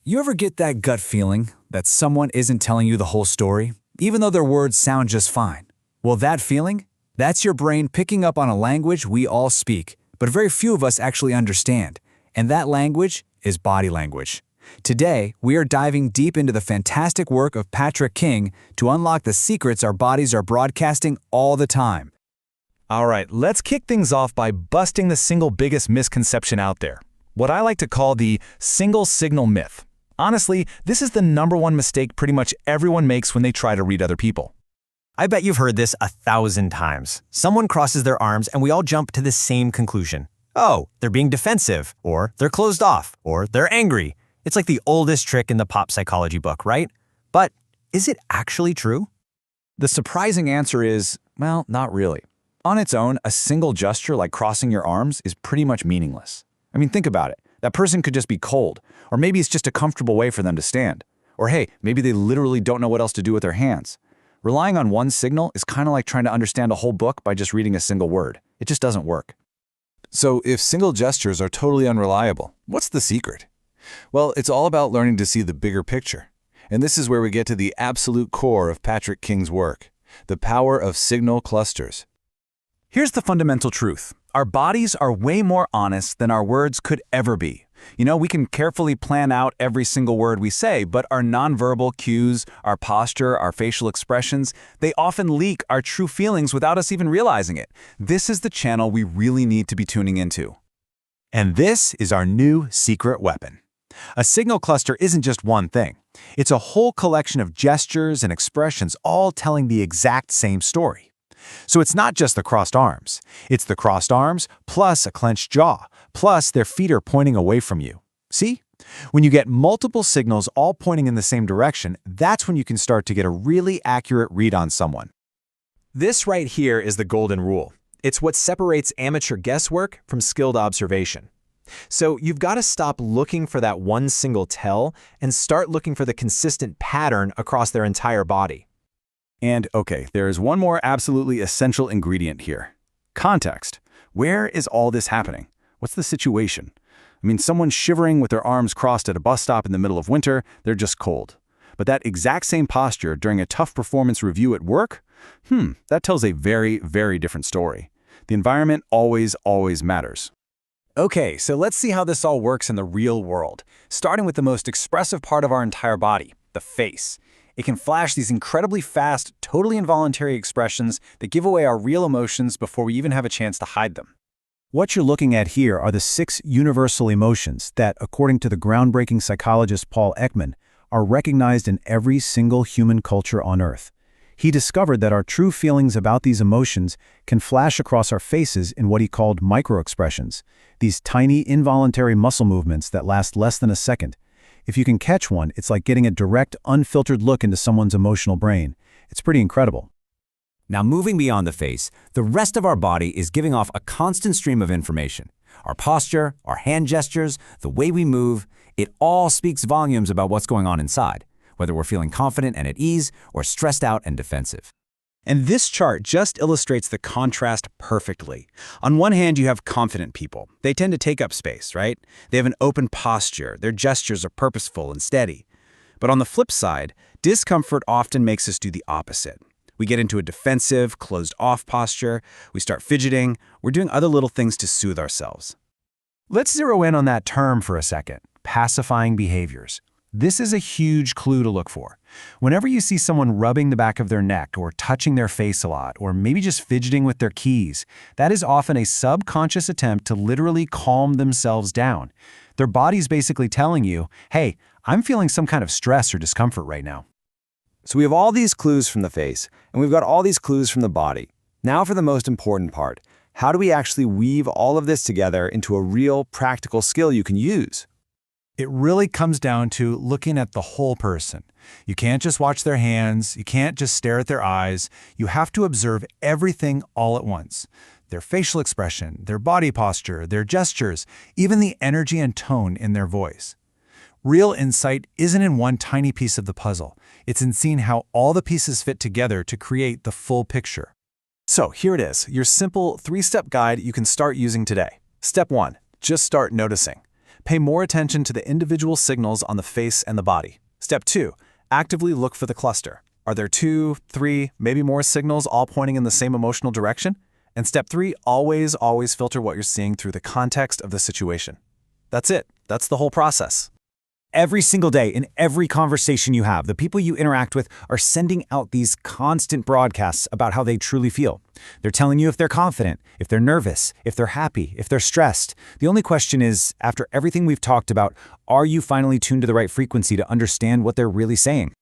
You ever get that gut feeling that someone isn't telling you the whole story, even though their words sound just fine? Well, that feeling? That's your brain picking up on a language we all speak, but very few of us actually understand. And that language is body language. Today, we are diving deep into the fantastic work of Patrick King to unlock the secrets our bodies are broadcasting all the time. All right, let's kick things off by busting the single biggest misconception out there, what I like to call the single signal myth. Honestly, this is the #1 mistake pretty much everyone makes when they try to read other people. I bet you've heard this 1,000 times. Someone crosses their arms and we all jump to the same conclusion. Oh, they're being defensive, or they're closed off, or they're angry. It's like the oldest trick in the pop psychology book, right? But is it actually true? The surprising answer is, well, not really. On its own, a single gesture like crossing your arms is pretty much meaningless. I mean, think about it. That person could just be cold, or maybe it's just a comfortable way for them to stand. Or hey, maybe they literally don't know what else to do with their hands. Relying on one signal is kind of like trying to understand a whole book by just reading a single word. It just doesn't work. So if single gestures are totally unreliable, what's the secret? Well, it's all about learning to see the bigger picture. And this is where we get to the absolute core of Patrick King's work, the power of signal clusters. Here's the fundamental truth. Our bodies are way more honest than our words could ever be. You know, we can carefully plan out every single word we say, but our nonverbal cues, our posture, our facial expressions, they often leak our true feelings without us even realizing it. This is the channel we really need to be tuning into. And this is our new secret weapon. A signal cluster isn't just one thing. It's a whole collection of gestures and expressions all telling the exact same story. So it's not just the crossed arms. It's the crossed arms plus a clenched jaw, plus their feet are pointing away from you. See? When you get multiple signals all pointing in the same direction, that's when you can start to get a really accurate read on someone. This right here is the golden rule. It's what separates amateur guesswork from skilled observation. So you've got to stop looking for that one single tell and start looking for the consistent pattern across their entire body. And okay, there is one more absolutely essential ingredient here. Context. Where is all this happening? What's the situation? I mean, someone shivering with their arms crossed at a bus stop in the middle of winter, they're just cold. But that exact same posture during a tough performance review at work? That tells a very, very different story. The environment always matters. Okay, so let's see how this all works in the real world, starting with the most expressive part of our entire body, the face. It can flash these incredibly fast, totally involuntary expressions that give away our real emotions before we even have a chance to hide them. What you're looking at here are the 6 universal emotions that, according to the groundbreaking psychologist Paul Ekman, are recognized in every single human culture on Earth. He discovered that our true feelings about these emotions can flash across our faces in what he called microexpressions, these tiny, involuntary muscle movements that last less than a second. If you can catch one, it's like getting a direct, unfiltered look into someone's emotional brain. It's pretty incredible. Now, moving beyond the face, the rest of our body is giving off a constant stream of information. Our posture, our hand gestures, the way we move, it all speaks volumes about what's going on inside, whether we're feeling confident and at ease or stressed out and defensive. And this chart just illustrates the contrast perfectly. On one hand, you have confident people. They tend to take up space, right? They have an open posture. Their gestures are purposeful and steady. But on the flip side, discomfort often makes us do the opposite. We get into a defensive, closed-off posture. We start fidgeting. We're doing other little things to soothe ourselves. Let's zero in on that term for a second, pacifying behaviors. This is a huge clue to look for. Whenever you see someone rubbing the back of their neck or touching their face a lot, or maybe just fidgeting with their keys, that is often a subconscious attempt to literally calm themselves down. Their body's basically telling you, hey, I'm feeling some kind of stress or discomfort right now. So we have all these clues from the face, and we've got all these clues from the body. Now for the most important part. How do we actually weave all of this together into a real, practical skill you can use? It really comes down to looking at the whole person. You can't just watch their hands, you can't just stare at their eyes, you have to observe everything all at once. Their facial expression, their body posture, their gestures, even the energy and tone in their voice. Real insight isn't in one tiny piece of the puzzle. It's in seeing how all the pieces fit together to create the full picture. So here it is, your simple 3-step guide you can start using today. Step 1, just start noticing. Pay more attention to the individual signals on the face and the body. Step 2. Actively look for the cluster. Are there 2, 3, maybe more signals all pointing in the same emotional direction? And step 3, always filter what you're seeing through the context of the situation. That's it. That's the whole process. Every single day, in every conversation you have, the people you interact with are sending out these constant broadcasts about how they truly feel. They're telling you if they're confident, if they're nervous, if they're happy, if they're stressed. The only question is, after everything we've talked about, are you finally tuned to the right frequency to understand what they're really saying?